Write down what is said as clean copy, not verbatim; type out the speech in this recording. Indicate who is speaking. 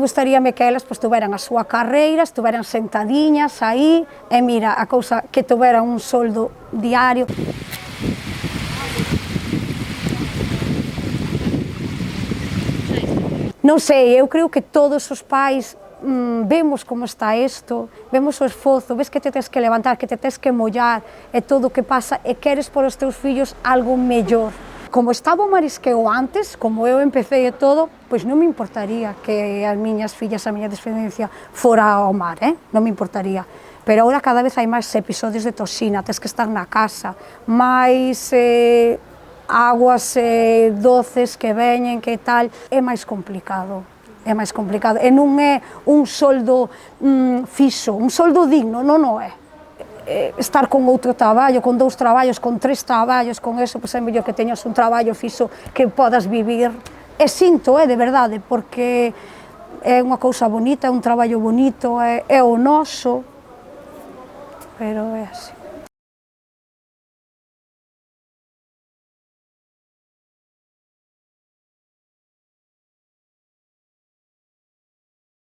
Speaker 1: Gustaríame que elas tuveran a súa carreira, estuveran sentadiñas aí, e mira, a cousa que tuveran un soldo diario. Non sei, eu creo que todos os pais vemos como está isto, vemos o esforzo, ves que te tens que levantar, que te tens que mollar, e todo o que pasa, e queres por os teus fillos algo mellor. Como estaba o marisqueo antes, como eu empecé e todo, pois non me importaría que as miñas fillas, a miña descendencia, fora ao mar, non me importaría. Pero agora cada vez hai máis episodios de toxina, tens que estar na casa, máis aguas doces que veñen, que tal, é máis complicado. É máis complicado, e non é un soldo fixo, un soldo digno, non o é. Estar con outro traballo, con 2 traballos, con 3 traballos, con eso, pois é mellor que teñas un traballo fixo que podas vivir. E sinto, de verdade, porque é unha cousa bonita, é un traballo bonito, é o noso, pero é así.